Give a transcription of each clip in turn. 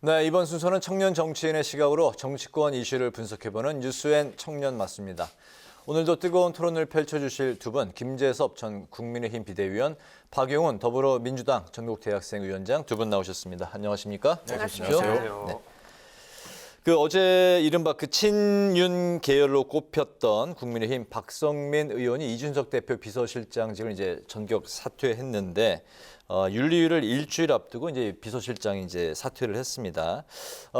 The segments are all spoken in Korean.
네, 이번 순서는 청년 정치인의 시각으로 정치권 이슈를 분석해보는 뉴스앤 청년 맞습니다. 오늘도 뜨거운 토론을 펼쳐주실 두 분, 김재섭 전 국민의힘 비대위원, 박용훈 더불어민주당 전국대학생위원장 두 분 나오셨습니다. 안녕하십니까? 네, 안녕하세요. 네. 어제 이른바 친윤 계열로 꼽혔던 국민의힘 박성민 의원이 이준석 대표 비서실장직을 이제 전격 사퇴했는데 윤리위를 일주일 앞두고 이제 비서실장이 이제 사퇴를 했습니다.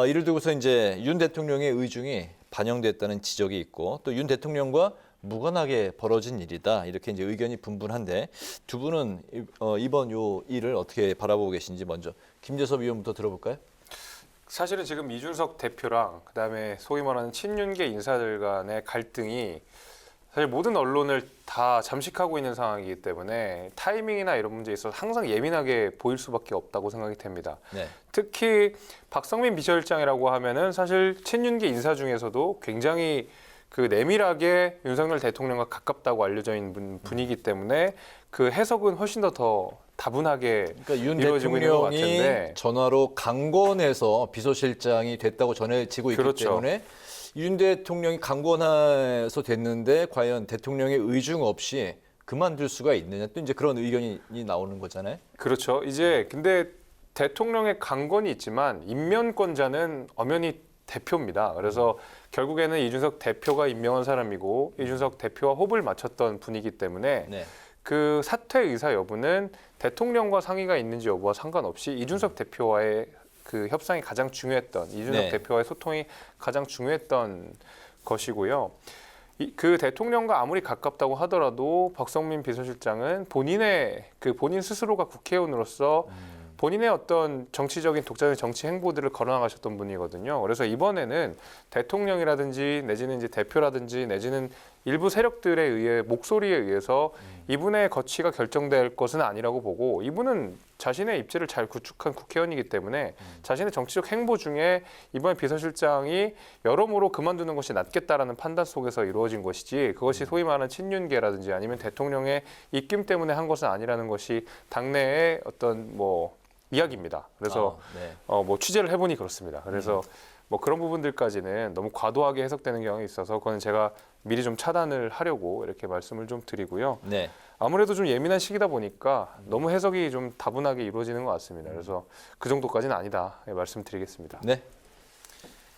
이를 두고서 이제 윤 대통령의 의중이 반영됐다는 지적이 있고 또 윤 대통령과 무관하게 벌어진 일이다 이렇게 이제 의견이 분분한데 두 분은 이번 요 일을 어떻게 바라보고 계신지 먼저 김재섭 의원부터 들어볼까요? 사실은 지금 이준석 대표랑 그다음에 소위 말하는 친윤계 인사들 간의 갈등이 사실 모든 언론을 다 잠식하고 있는 상황이기 때문에 타이밍이나 이런 문제에 있어서 항상 예민하게 보일 수밖에 없다고 생각이 됩니다. 네. 특히 박성민 비서실장이라고 하면은 사실 친윤계 인사 중에서도 굉장히 그 내밀하게 윤석열 대통령과 가깝다고 알려져 있는 분이기 때문에 그 해석은 훨씬 더 다분하게 그러니까 윤 이루어지고 있는 것 대통령이 같은데 전화로 강권해서 비서실장이 됐다고 전해지고 있기 그렇죠. 때문에 윤 대통령이 강권해서 됐는데 과연 대통령의 의중 없이 그만둘 수가 있느냐 또 이제 그런 의견이 나오는 거잖아요. 그렇죠. 이제 근데 대통령의 강권이 있지만 임면권자는 엄연히 대표입니다. 그래서 결국에는 이준석 대표가 임명한 사람이고 이준석 대표와 호흡을 맞췄던 분이기 때문에 네. 그 사퇴 의사 여부는 대통령과 상의가 있는지 여부와 상관없이 이준석 대표와의 그 협상이 가장 중요했던 이준석 네. 대표와의 소통이 가장 중요했던 것이고요. 그 대통령과 아무리 가깝다고 하더라도 박성민 비서실장은 본인 스스로가 국회의원으로서 본인의 어떤 정치적인 독자적인 정치 행보들을 거론하셨던 분이거든요. 그래서 이번에는 대통령이라든지 내지는 이제 대표라든지 내지는 일부 세력들에 의해 목소리에 의해서 이분의 거취가 결정될 것은 아니라고 보고 이분은 자신의 입지를 잘 구축한 국회의원이기 때문에 자신의 정치적 행보 중에 이번에 비서실장이 여러모로 그만두는 것이 낫겠다라는 판단 속에서 이루어진 것이지 그것이 소위 말하는 친윤계라든지 아니면 대통령의 입김 때문에 한 것은 아니라는 것이 당내의 어떤 이야기입니다. 그래서 네. 뭐 취재를 해보니 그렇습니다. 그래서 뭐 그런 부분들까지는 너무 과도하게 해석되는 경향이 있어서 그건 제가 미리 좀 차단을 하려고 이렇게 말씀을 좀 드리고요. 네. 아무래도 좀 예민한 시기다 보니까 너무 해석이 좀 다분하게 이루어지는 것 같습니다. 그래서 그 정도까지는 아니다 말씀드리겠습니다. 네.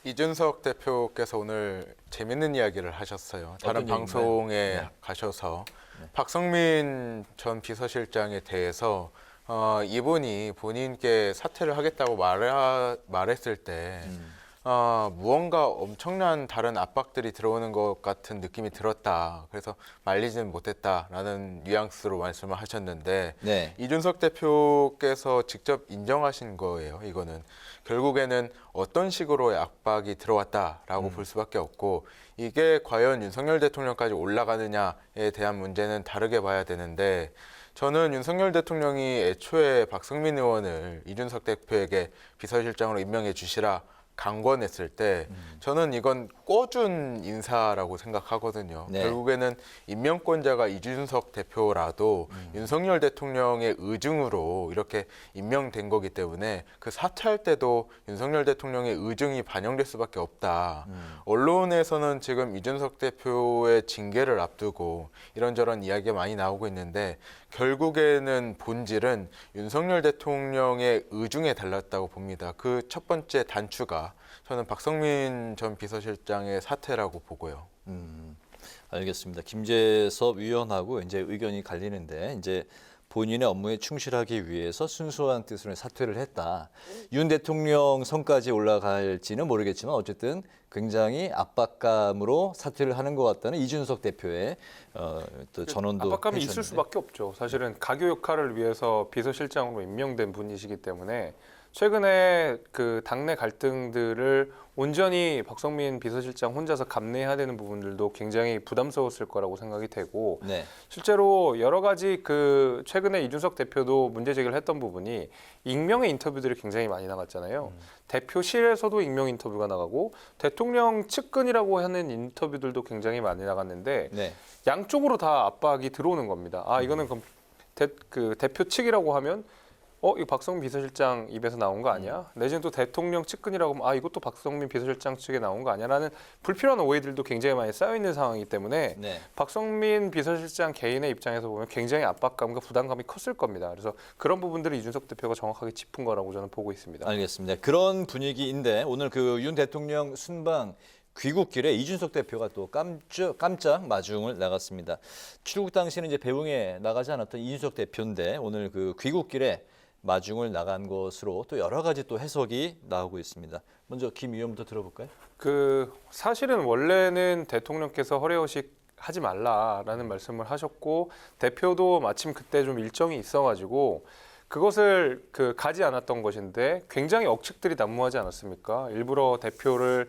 이준석 대표께서 오늘 재밌는 이야기를 하셨어요. 다른 어떤 방송에 얘기인가요? 네. 가셔서 박성민 전 비서실장에 대해서 이분이 본인께 사퇴를 하겠다고 말했을 때 무언가 엄청난 다른 압박들이 들어오는 것 같은 느낌이 들었다. 그래서 말리지는 못했다라는 뉘앙스로 말씀을 하셨는데 네. 이준석 대표께서 직접 인정하신 거예요. 이거는 결국에는 어떤 식으로의 압박이 들어왔다라고 볼 수밖에 없고 이게 과연 윤석열 대통령까지 올라가느냐에 대한 문제는 다르게 봐야 되는데 저는 윤석열 대통령이 애초에 박성민 의원을 이준석 대표에게 비서실장으로 임명해 주시라 강권했을 때 저는 이건 꿔준 인사라고 생각하거든요. 네. 결국에는 임명권자가 이준석 대표라도 윤석열 대통령의 의중으로 이렇게 임명된 거기 때문에 그 사퇴할 때도 윤석열 대통령의 의중이 반영될 수밖에 없다. 언론에서는 지금 이준석 대표의 징계를 앞두고 이런저런 이야기가 많이 나오고 있는데 결국에는 본질은 윤석열 대통령의 의중에 달렸다고 봅니다. 그 첫 번째 단추가 저는 박성민 전 비서실장의 사퇴라고 보고요. 알겠습니다. 김재섭 위원하고 이제 의견이 갈리는데 이제 본인의 업무에 충실하기 위해서 순수한 뜻으로 사퇴를 했다. 윤 대통령 선까지 올라갈지는 모르겠지만 어쨌든 굉장히 압박감으로 사퇴를 하는 것 같다는 이준석 대표의 또 전언도 압박감이 해주셨는데. 있을 수밖에 없죠. 사실은 가교 역할을 위해서 비서실장으로 임명된 분이시기 때문에 최근에 그 당내 갈등들을 온전히 박성민 비서실장 혼자서 감내해야 되는 부분들도 굉장히 부담스러웠을 거라고 생각이 되고 네. 실제로 여러 가지 그 최근에 이준석 대표도 문제 제기를 했던 부분이 익명의 인터뷰들이 굉장히 많이 나갔잖아요. 대표실에서도 익명 인터뷰가 나가고 대통령 측근이라고 하는 인터뷰들도 굉장히 많이 나갔는데 네. 양쪽으로 다 압박이 들어오는 겁니다. 아 이거는 그럼 대표 측이라고 하면 이거 박성민 비서실장 입에서 나온 거 아니야? 내지는 또 대통령 측근이라고 하면 이것도 박성민 비서실장 측에 나온 거 아니야?라는 불필요한 오해들도 굉장히 많이 쌓여 있는 상황이기 때문에 네. 박성민 비서실장 개인의 입장에서 보면 굉장히 압박감과 부담감이 컸을 겁니다. 그래서 그런 부분들을 이준석 대표가 정확하게 짚은 거라고 저는 보고 있습니다. 알겠습니다. 그런 분위기인데 오늘 그 윤 대통령 순방 귀국길에 이준석 대표가 또 깜짝 마중을 나갔습니다. 출국 당시에는 이제 배웅에 나가지 않았던 이준석 대표인데 오늘 그 귀국길에 마중을 나간 것으로 또 여러 가지 또 해석이 나오고 있습니다. 먼저 김 의원부터 들어볼까요? 사실은 원래는 대통령께서 허례허식 하지 말라라는 말씀을 하셨고 대표도 마침 그때 좀 일정이 있어가지고 그것을 가지 않았던 것인데 굉장히 억측들이 난무하지 않았습니까? 일부러 대표를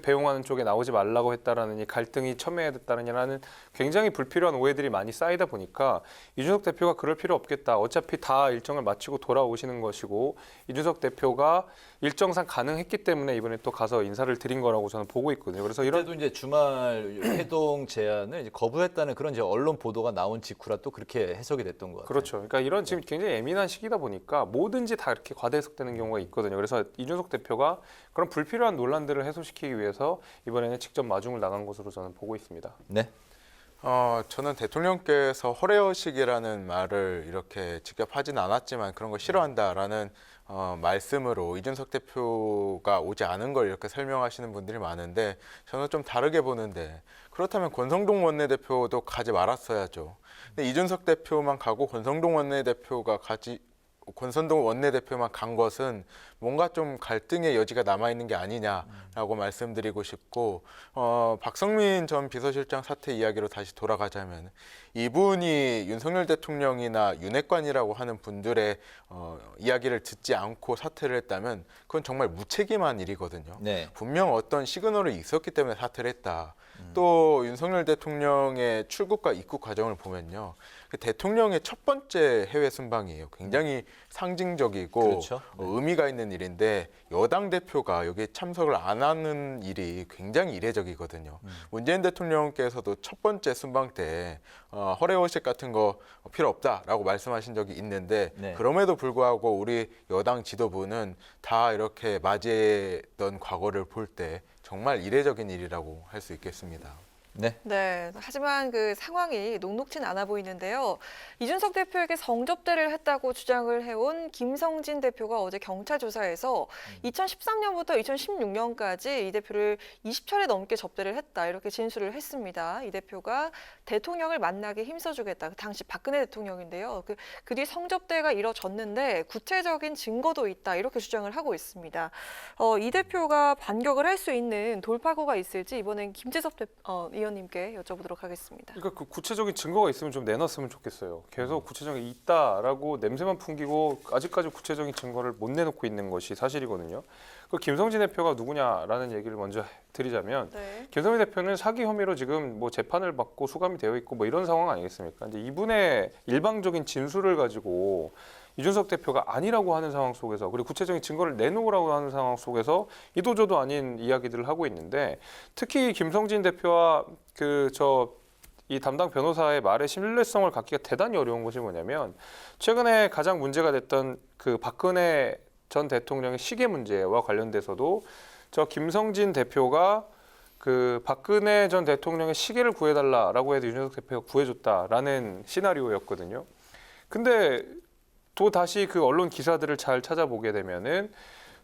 배웅하는 쪽에 나오지 말라고 했다라는 이 갈등이 첨예해졌다느냐라는 굉장히 불필요한 오해들이 많이 쌓이다 보니까 이준석 대표가 그럴 필요 없겠다. 어차피 다 일정을 마치고 돌아오시는 것이고 이준석 대표가 일정상 가능했기 때문에 이번에 또 가서 인사를 드린 거라고 저는 보고 있거든요. 그래서 그래도 이제 주말 회동 제안을 이제 거부했다는 그런 이제 언론 보도가 나온 직후라 또 그렇게 해석이 됐던 것 같아요. 그렇죠. 그러니까 이런 지금 굉장히 예민한 시기다 보니까 뭐든지 다 이렇게 과대 해석되는 경우가 있거든요. 그래서 이준석 대표가 그런 불필요한 논란들을 해소시키기 위해서 이번에는 직접 마중을 나간 것으로 저는 보고 있습니다. 네. 저는 대통령께서 허례허식이라는 말을 이렇게 직접 하진 않았지만 그런 거 싫어한다라는 말씀으로 이준석 대표가 오지 않은 걸 이렇게 설명하시는 분들이 많은데 저는 좀 다르게 보는데 그렇다면 권성동 원내대표도 가지 말았어야죠. 근데 이준석 대표만 가고 권성동 원내대표만 간 것은 뭔가 좀 갈등의 여지가 남아있는 게 아니냐라고 말씀드리고 싶고 박성민 전 비서실장 사태 이야기로 다시 돌아가자면 이분이 윤석열 대통령이나 윤핵관이라고 하는 분들의 이야기를 듣지 않고 사퇴를 했다면 그건 정말 무책임한 일이거든요. 네. 분명 어떤 시그널이 있었기 때문에 사퇴를 했다. 또 윤석열 대통령의 출국과 입국 과정을 보면요. 그 대통령의 첫 번째 해외 순방이에요. 굉장히 상징적이고 그렇죠. 의미가 있는 일인데 여당 대표가 여기에 참석을 안 하는 일이 굉장히 이례적이거든요. 문재인 대통령께서도 첫 번째 순방 때 허례허식 같은 거 필요 없다라고 말씀하신 적이 있는데 네. 그럼에도 불구하고 우리 여당 지도부는 다 이렇게 맞이했던 과거를 볼 때 정말 이례적인 일이라고 할 수 있겠습니다. 네. 네, 하지만 그 상황이 녹록진 않아 보이는데요. 이준석 대표에게 성접대를 했다고 주장을 해온 김성진 대표가 어제 경찰 조사에서 2013년부터 2016년까지 이 대표를 20차례 넘게 접대를 했다 이렇게 진술을 했습니다. 이 대표가 대통령을 만나게 힘써주겠다. 당시 박근혜 대통령인데요. 그 뒤 성접대가 이뤄졌는데 구체적인 증거도 있다 이렇게 주장을 하고 있습니다. 이 대표가 반격을 할 수 있는 돌파구가 있을지 이번엔 김재섭 의원님께 여쭤보도록 하겠습니다. 그러니까 그 구체적인 증거가 있으면 좀 내놨으면 좋겠어요. 계속 구체적인 게 있다라고 냄새만 풍기고 아직까지 구체적인 증거를 못 내놓고 있는 것이 사실이거든요. 그 김성진 대표가 누구냐라는 얘기를 먼저 드리자면 네. 김성진 대표는 사기 혐의로 지금 뭐 재판을 받고 수감이 되어 있고 뭐 이런 상황 아니겠습니까? 이제 이분의 일방적인 진술을 가지고 이준석 대표가 아니라고 하는 상황 속에서 그리고 구체적인 증거를 내놓으라고 하는 상황 속에서 이도저도 아닌 이야기들을 하고 있는데 특히 김성진 대표와 이 담당 변호사의 말의 신뢰성을 갖기가 대단히 어려운 것이 뭐냐면 최근에 가장 문제가 됐던 그 박근혜 전 대통령의 시계 문제와 관련돼서도 저 김성진 대표가 그 박근혜 전 대통령의 시계를 구해달라라고 해도 이준석 대표가 구해줬다라는 시나리오였거든요. 근데 또 다시 그 언론 기사들을 잘 찾아보게 되면은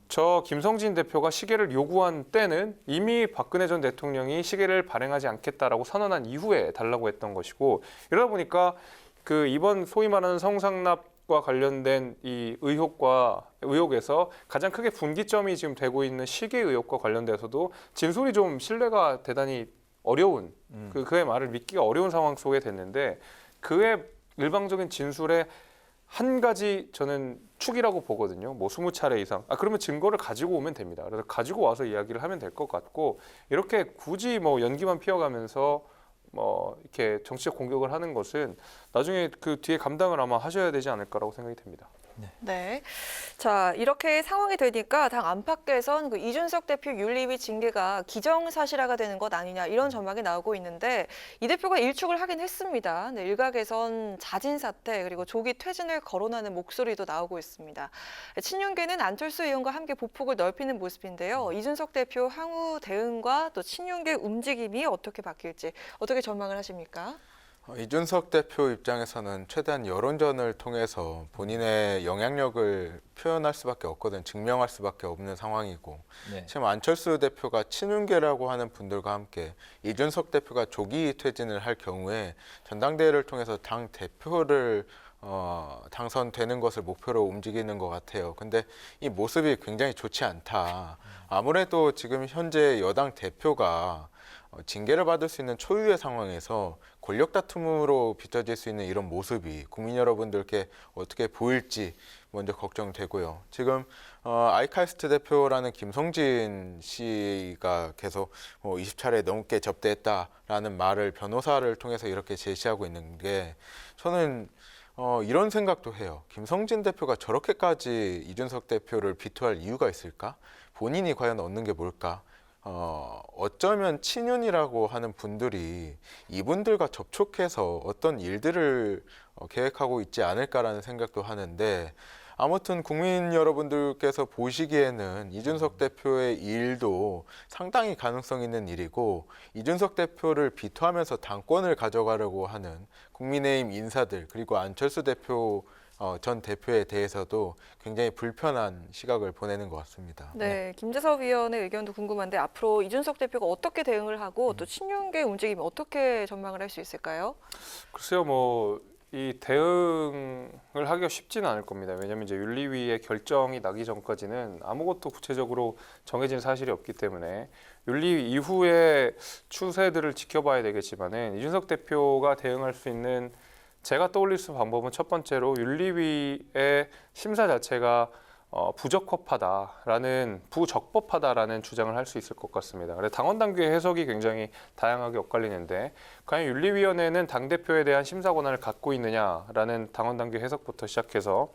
저 김성진 대표가 시계를 요구한 때는 이미 박근혜 전 대통령이 시계를 발행하지 않겠다라고 선언한 이후에 달라고 했던 것이고 이러다 보니까 그 이번 소위 말하는 성상납과 관련된 이 의혹에서 가장 크게 분기점이 지금 되고 있는 시계 의혹과 관련돼서도 진술이 좀 신뢰가 대단히 어려운 그의 말을 믿기가 어려운 상황 속에 됐는데 그의 일방적인 진술에 한 가지 저는 축이라고 보거든요. 뭐 20차례 이상. 그러면 증거를 가지고 오면 됩니다. 그래서 가지고 와서 이야기를 하면 될 것 같고 이렇게 굳이 뭐 연기만 피워가면서 뭐 이렇게 정치적 공격을 하는 것은 나중에 그 뒤에 감당을 아마 하셔야 되지 않을까라고 생각이 됩니다. 네. 자, 이렇게 상황이 되니까 당 안팎에선 그 이준석 대표 윤리위 징계가 기정사실화가 되는 것 아니냐 이런 전망이 나오고 있는데 이 대표가 일축을 하긴 했습니다. 네, 일각에선 자진 사퇴 그리고 조기 퇴진을 거론하는 목소리도 나오고 있습니다. 친윤계는 안철수 의원과 함께 보폭을 넓히는 모습인데요. 이준석 대표 향후 대응과 또 친윤계 움직임이 어떻게 바뀔지 어떻게 전망을 하십니까? 이준석 대표 입장에서는 최대한 여론전을 통해서 본인의 영향력을 표현할 수밖에 없거든, 증명할 수밖에 없는 상황이고, 네. 지금 안철수 대표가 친윤계라고 하는 분들과 함께 이준석 대표가 조기 퇴진을 할 경우에 전당대회를 통해서 당 대표를 당선되는 것을 목표로 움직이는 것 같아요. 근데 이 모습이 굉장히 좋지 않다. 아무래도 지금 현재 여당 대표가 징계를 받을 수 있는 초유의 상황에서 권력 다툼으로 비춰질 수 있는 이런 모습이 국민 여러분들께 어떻게 보일지 먼저 걱정되고요. 지금 아이카이스트 대표라는 김성진 씨가 계속 20차례 넘게 접대했다라는 말을 변호사를 통해서 이렇게 제시하고 있는 게 저는 이런 생각도 해요. 김성진 대표가 저렇게까지 이준석 대표를 비토할 이유가 있을까? 본인이 과연 얻는 게 뭘까? 어쩌면 친윤이라고 하는 분들이 이분들과 접촉해서 어떤 일들을 계획하고 있지 않을까라는 생각도 하는데, 아무튼 국민 여러분들께서 보시기에는 이준석 대표의 일도 상당히 가능성 있는 일이고, 이준석 대표를 비토하면서 당권을 가져가려고 하는 국민의힘 인사들, 그리고 안철수 대표 전 대표에 대해서도 굉장히 불편한 시각을 보내는 것 같습니다. 네, 김재섭 위원의 의견도 궁금한데 앞으로 이준석 대표가 어떻게 대응을 하고 또 친윤계 움직임 어떻게 전망을 할 수 있을까요? 글쎄요, 뭐 이 대응을 하기가 쉽지는 않을 겁니다. 왜냐하면 이제 윤리위의 결정이 나기 전까지는 아무것도 구체적으로 정해진 사실이 없기 때문에 윤리위 이후의 추세들을 지켜봐야 되겠지만은 이준석 대표가 대응할 수 있는 제가 떠올릴 수 있는 방법은 첫 번째로 윤리위의 심사 자체가 부적법하다라는 주장을 할 수 있을 것 같습니다. 그래서 당원 당규의 해석이 굉장히 다양하게 엇갈리는데 과연 윤리위원회는 당 대표에 대한 심사 권한을 갖고 있느냐라는 당원 당규 해석부터 시작해서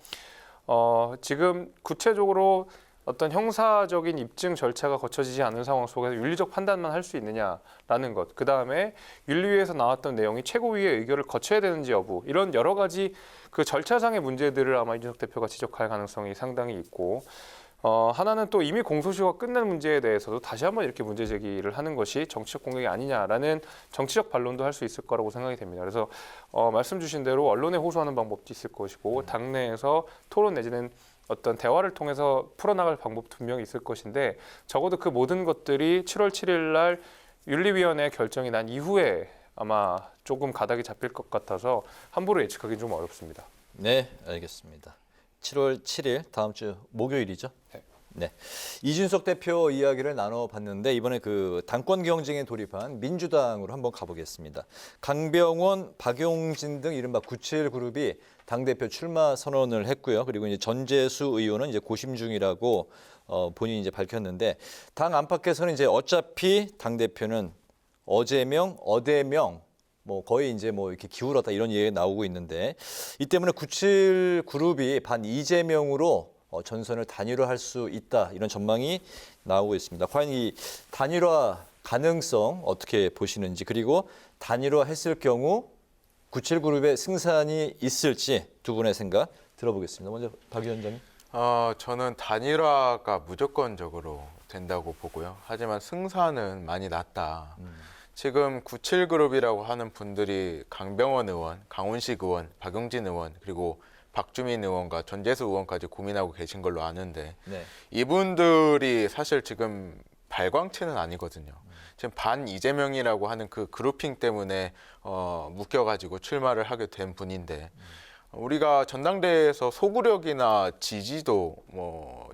지금 구체적으로 어떤 형사적인 입증 절차가 거쳐지지 않은 상황 속에서 윤리적 판단만 할 수 있느냐라는 것. 그 다음에 윤리위에서 나왔던 내용이 최고위의 의결을 거쳐야 되는지 여부. 이런 여러 가지 그 절차상의 문제들을 아마 이준석 대표가 지적할 가능성이 상당히 있고, 하나는 또 이미 공소시효가 끝난 문제에 대해서도 다시 한번 이렇게 문제 제기를 하는 것이 정치적 공격이 아니냐라는 정치적 반론도 할 수 있을 거라고 생각이 됩니다. 그래서 말씀 주신 대로 언론에 호소하는 방법도 있을 것이고, 당내에서 토론 내지는 어떤 대화를 통해서 풀어나갈 방법도 분명히 있을 것인데, 적어도 그 모든 것들이 7월 7일 날 윤리위원회 결정이 난 이후에 아마 조금 가닥이 잡힐 것 같아서 함부로 예측하기는 좀 어렵습니다. 네, 알겠습니다. 7월 7일 다음 주 목요일이죠? 네. 이준석 대표 이야기를 나눠봤는데 이번에 그 당권 경쟁에 돌입한 민주당으로 한번 가보겠습니다. 강병원, 박용진 등 이른바 97 그룹이 당대표 출마 선언을 했고요. 그리고 이제 전재수 의원은 이제 고심 중이라고 본인이 이제 밝혔는데, 당 안팎에서는 이제 어차피 당대표는 어제명, 어대명 뭐 거의 이제 뭐 이렇게 기울었다 이런 얘기가 나오고 있는데, 이 때문에 97 그룹이 반 이재명으로 전선을 단일화할 수 있다 이런 전망이 나오고 있습니다. 과연 이 단일화 가능성 어떻게 보시는지, 그리고 단일화했을 경우 97 그룹의 승산이 있을지 두 분의 생각 들어보겠습니다. 먼저 박 위원장님. 저는 단일화가 무조건적으로 된다고 보고요. 하지만 승산은 많이 낮다. 지금 97 그룹이라고 하는 분들이 강병원 의원, 강훈식 의원, 박용진 의원, 그리고 박주민 의원과 전재수 의원까지 고민하고 계신 걸로 아는데, 네. 이분들이 사실 지금 발광체는 아니거든요. 지금 반 이재명이라고 하는 그 그룹핑 때문에 묶여가지고 출마를 하게 된 분인데, 우리가 전당대회에서 소구력이나 지지도,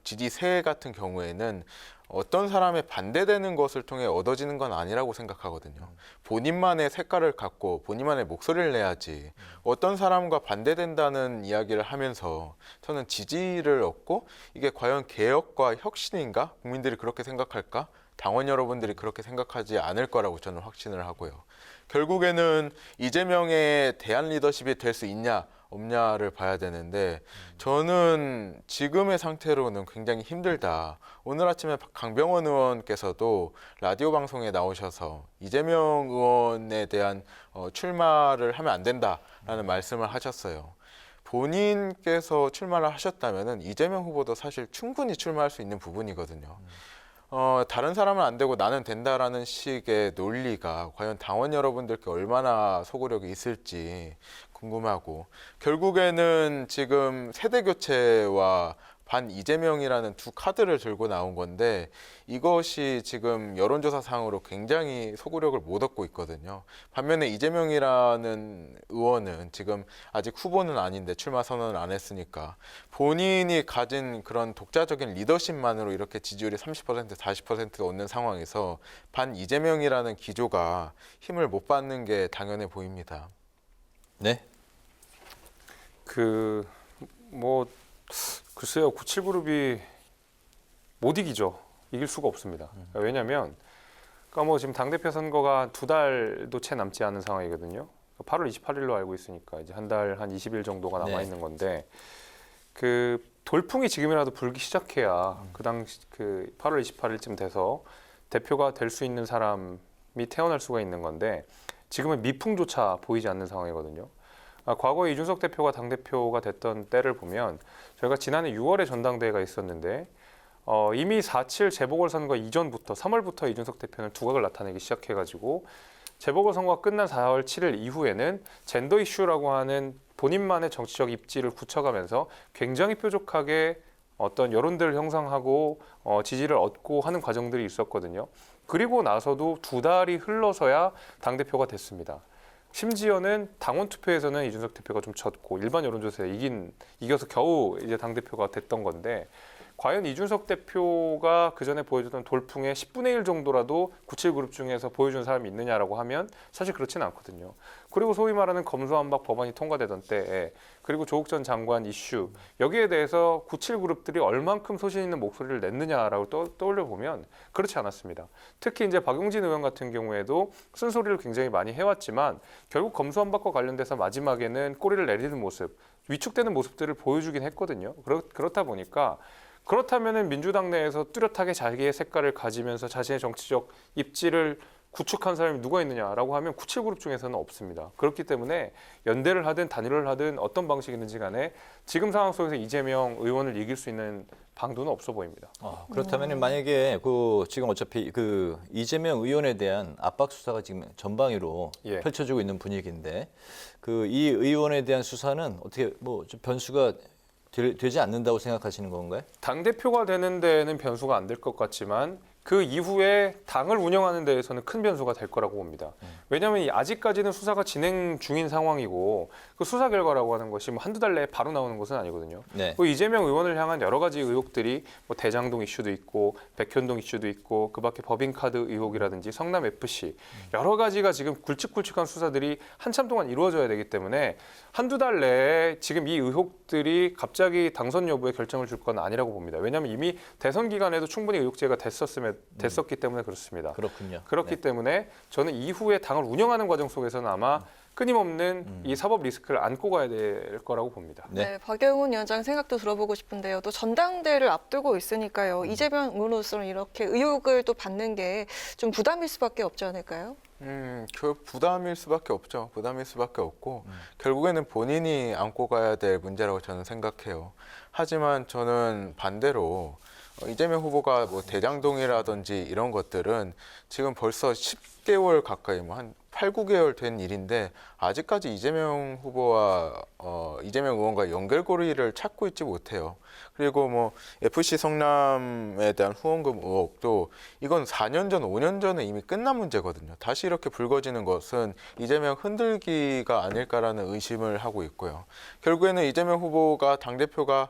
지지세 같은 경우에는 어떤 사람에 반대되는 것을 통해 얻어지는 건 아니라고 생각하거든요. 본인만의 색깔을 갖고 본인만의 목소리를 내야지, 어떤 사람과 반대된다는 이야기를 하면서 저는 지지를 얻고 이게 과연 개혁과 혁신인가? 국민들이 그렇게 생각할까? 당원 여러분들이 그렇게 생각하지 않을 거라고 저는 확신을 하고요. 결국에는 이재명의 대안 리더십이 될 수 있냐 없냐를 봐야 되는데 저는 지금의 상태로는 굉장히 힘들다. 오늘 아침에 강병원 의원께서도 라디오 방송에 나오셔서 이재명 의원에 대한 출마를 하면 안 된다라는 말씀을 하셨어요. 본인께서 출마를 하셨다면은 이재명 후보도 사실 충분히 출마할 수 있는 부분이거든요. 다른 사람은 안 되고 나는 된다라는 식의 논리가 과연 당원 여러분들께 얼마나 소구력이 있을지 궁금하고, 결국에는 지금 세대 교체와 반 이재명이라는 두 카드를 들고 나온 건데 이것이 지금 여론조사상으로 굉장히 소구력을 못 얻고 있거든요. 반면에 이재명이라는 의원은 지금 아직 후보는 아닌데 출마 선언을 안 했으니까 본인이 가진 그런 독자적인 리더십만으로 이렇게 지지율이 30% 40% 얻는 상황에서 반 이재명이라는 기조가 힘을 못 받는 게 당연해 보입니다. 네. 글쎄요, 97그룹이 못 이기죠. 이길 수가 없습니다. 왜냐하면 지금 당대표 선거가 2달도 채 남지 않은 상황이거든요. 8월 28일로 알고 있으니까 이제 한 달 한 20일 정도가 남아 있는 건데 그 돌풍이 지금이라도 불기 시작해야 그 당시 8월 28일쯤 돼서 대표가 될 수 있는 사람이 태어날 수가 있는 건데 지금은 미풍조차 보이지 않는 상황이거든요. 과거에 이준석 대표가 당대표가 됐던 때를 보면 저희가 지난해 6월에 전당대회가 있었는데 이미 4.7 재보궐선거 이전부터 3월부터 이준석 대표는 두각을 나타내기 시작해가지고 재보궐선거가 끝난 4월 7일 이후에는 젠더 이슈라고 하는 본인만의 정치적 입지를 굳혀가면서 굉장히 뾰족하게 어떤 여론들을 형성하고 지지를 얻고 하는 과정들이 있었거든요. 그리고 나서도 2달이 흘러서야 당대표가 됐습니다. 심지어는 당원 투표에서는 이준석 대표가 좀 졌고 일반 여론조사에 이겨서 겨우 이제 당 대표가 됐던 건데 과연 이준석 대표가 그 전에 보여줬던 돌풍의 10분의 1 정도라도 97그룹 중에서 보여준 사람이 있느냐라고 하면 사실 그렇지는 않거든요. 그리고 소위 말하는 검수완박 법안이 통과되던 때에 그리고 조국 전 장관 이슈 여기에 대해서 97그룹들이 얼만큼 소신 있는 목소리를 냈느냐라고 떠올려 보면 그렇지 않았습니다. 특히 이제 박용진 의원 같은 경우에도 쓴소리를 굉장히 많이 해왔지만 결국 검수완박과 관련돼서 마지막에는 꼬리를 내리는 모습, 위축되는 모습들을 보여주긴 했거든요. 그렇다 보니까 그렇다면은 민주당 내에서 뚜렷하게 자기의 색깔을 가지면서 자신의 정치적 입지를 구축한 사람이 누가 있느냐라고 하면 97그룹 중에서는 없습니다. 그렇기 때문에 연대를 하든 단일화를 하든 어떤 방식이든지 간에 지금 상황 속에서 이재명 의원을 이길 수 있는 방도는 없어 보입니다. 그렇다면 만약에 지금 어차피 이재명 의원에 대한 압박 수사가 지금 전방위로 펼쳐지고 있는 분위기인데 이 의원에 대한 수사는 어떻게 좀 변수가 되지 않는다고 생각하시는 건가요? 당대표가 되는 데는 변수가 안 될 것 같지만 그 이후에 당을 운영하는 데에서는 큰 변수가 될 거라고 봅니다. 왜냐하면 아직까지는 수사가 진행 중인 상황이고 그 수사 결과라고 하는 것이 한두 달 내에 바로 나오는 것은 아니거든요. 네. 이재명 의원을 향한 여러 가지 의혹들이 대장동 이슈도 있고 백현동 이슈도 있고 그밖에 법인카드 의혹이라든지 성남FC 여러 가지가 지금 굵직굵직한 수사들이 한참 동안 이루어져야 되기 때문에 한두 달 내에 지금 이 의혹들이 갑자기 당선 여부에 결정을 줄 건 아니라고 봅니다. 왜냐하면 이미 대선 기간에도 충분히 의혹제가 됐었기 때문에 그렇습니다. 그렇군요. 그렇기 때문에 저는 이후에 당을 운영하는 과정 속에서는 아마 끊임없는 이 사법 리스크를 안고 가야 될 거라고 봅니다. 네, 박영훈 위원장 생각도 들어보고 싶은데요. 또 전당대회를 앞두고 있으니까요. 이재명 의원으로서는 이렇게 의혹을 또 받는 게 좀 부담일 수밖에 없지 않을까요? 그 부담일 수밖에 없죠. 부담일 수밖에 없고 결국에는 본인이 안고 가야 될 문제라고 저는 생각해요. 하지만 저는 반대로 이재명 후보가 대장동이라든지 이런 것들은 지금 벌써 10개월 가까이 한 8, 9개월 된 일인데 아직까지 이재명 후보와 이재명 의원과 연결고리를 찾고 있지 못해요. 그리고 FC 성남에 대한 후원금 의혹도 이건 4년 전, 5년 전에 이미 끝난 문제거든요. 다시 이렇게 불거지는 것은 이재명 흔들기가 아닐까라는 의심을 하고 있고요. 결국에는 이재명 후보가 당대표가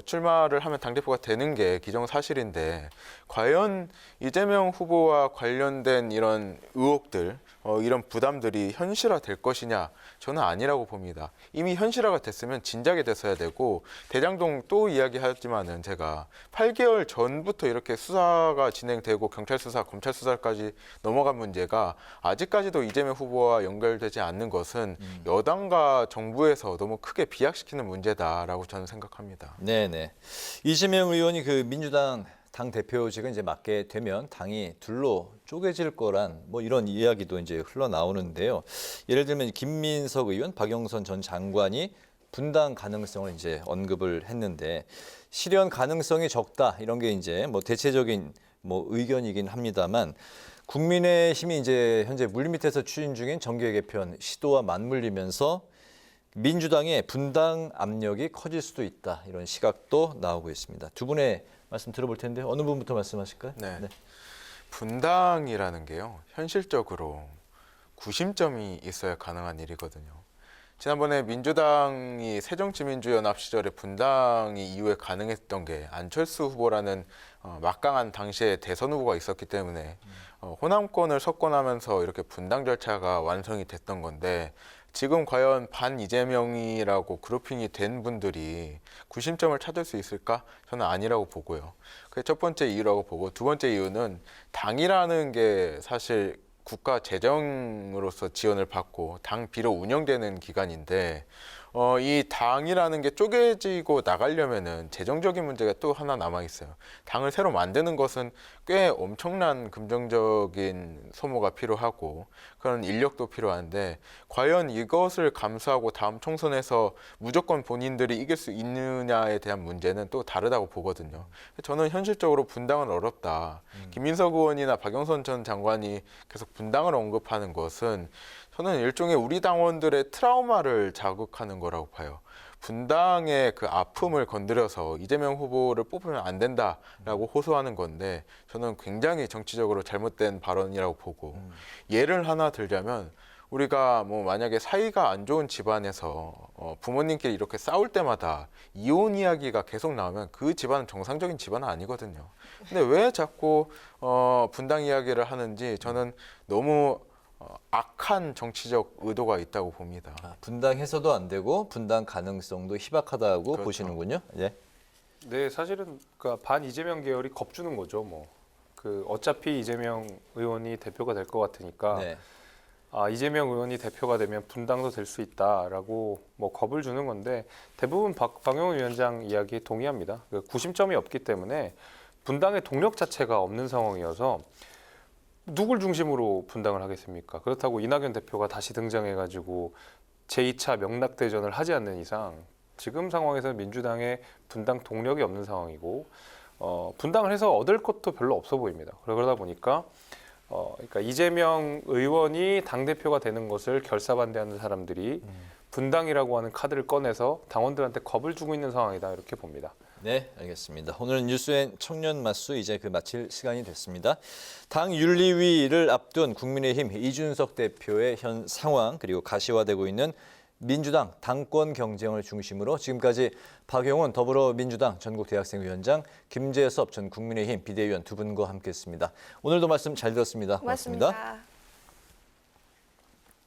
출마를 하면 당대표가 되는 게 기정사실인데 과연 이재명 후보와 관련된 이런 의혹들, 이런 부담들이 현실화될 것이냐? 저는 아니라고 봅니다. 이미 현실화가 됐으면 진작에 됐어야 되고 대장동 또 이야기하지만은 제가 8개월 전부터 이렇게 수사가 진행되고 경찰 수사, 검찰 수사까지 넘어간 문제가 아직까지도 이재명 후보와 연결되지 않는 것은 여당과 정부에서 너무 크게 비약시키는 문제다라고 저는 생각합니다. 네네. 이재명 의원이 그 민주당 당 대표직을 이제 맡게 되면 당이 둘로 쪼개질 거란 뭐 이런 이야기도 이제 흘러나오는데요. 예를 들면 김민석 의원, 박영선 전 장관이 분당 가능성을 이제 언급을 했는데 실현 가능성이 적다 이런 게 이제 뭐 대체적인 뭐 의견이긴 합니다만 국민의힘이 이제 현재 물밑에서 추진 중인 정계 개편 시도와 맞물리면서 민주당의 분당 압력이 커질 수도 있다 이런 시각도 나오고 있습니다. 두 분의 말씀 들어볼 텐데 어느 분부터 말씀하실까요? 네. 분당이라는 게요, 현실적으로 구심점이 있어야 가능한 일이거든요. 지난번에 민주당이 새정치민주연합 시절에 분당이 이후에 가능했던 게 안철수 후보라는 막강한 당시에 대선 후보가 있었기 때문에 호남권을 석권하면서 이렇게 분당 절차가 완성이 됐던 건데 지금 과연 반 이재명이라고 그룹핑이 된 분들이 구심점을 찾을 수 있을까? 저는 아니라고 보고요. 그게 첫 번째 이유라고 보고 두 번째 이유는 당이라는 게 사실 국가 재정으로서 지원을 받고 당비로 운영되는 기관인데 이 당이라는 게 쪼개지고 나가려면은 재정적인 문제가 또 하나 남아 있어요. 당을 새로 만드는 것은 꽤 엄청난 금전적인 소모가 필요하고 그런 인력도 필요한데 과연 이것을 감수하고 다음 총선에서 무조건 본인들이 이길 수 있느냐에 대한 문제는 또 다르다고 보거든요. 저는 현실적으로 분당은 어렵다. 김민석 의원이나 박영선 전 장관이 계속 분당을 언급하는 것은 저는 일종의 우리 당원들의 트라우마를 자극하는 거라고 봐요. 분당의 그 아픔을 건드려서 이재명 후보를 뽑으면 안 된다라고 호소하는 건데 저는 굉장히 정치적으로 잘못된 발언이라고 보고 예를 하나 들자면 우리가 뭐 만약에 사이가 안 좋은 집안에서 부모님끼리 이렇게 싸울 때마다 이혼 이야기가 계속 나오면 그 집안은 정상적인 집안은 아니거든요. 근데 왜 자꾸 분당 이야기를 하는지 저는 너무 악한 정치적 의도가 있다고 봅니다. 분당해서도 안 되고 분당 가능성도 희박하다고 그렇죠. 보시는군요. 예. 네, 사실은 그러니까 반 이재명 계열이 겁주는 거죠. 뭐 그 어차피 이재명 의원이 대표가 될 것 같으니까 네. 이재명 의원이 대표가 되면 분당도 될 수 있다라고 뭐 겁을 주는 건데 대부분 박영훈 위원장 이야기에 동의합니다. 그 구심점이 없기 때문에 분당의 동력 자체가 없는 상황이어서 누굴 중심으로 분당을 하겠습니까? 그렇다고 이낙연 대표가 다시 등장해가지고 제2차 명락대전을 하지 않는 이상 지금 상황에서 민주당의 분당 동력이 없는 상황이고 분당을 해서 얻을 것도 별로 없어 보입니다. 그러다 보니까 그러니까 이재명 의원이 당대표가 되는 것을 결사반대하는 사람들이 분당이라고 하는 카드를 꺼내서 당원들한테 겁을 주고 있는 상황이다 이렇게 봅니다. 네, 알겠습니다. 오늘은 뉴스엔 청년 맞수 이제 마칠 시간이 됐습니다. 당 윤리위를 앞둔 국민의힘 이준석 대표의 현 상황 그리고 가시화되고 있는 민주당 당권 경쟁을 중심으로 지금까지 박용훈 더불어민주당 전국대학생위원장, 김재섭 전 국민의힘 비대위원 두 분과 함께했습니다. 오늘도 말씀 잘 들었습니다. 고맙습니다. 고맙습니다.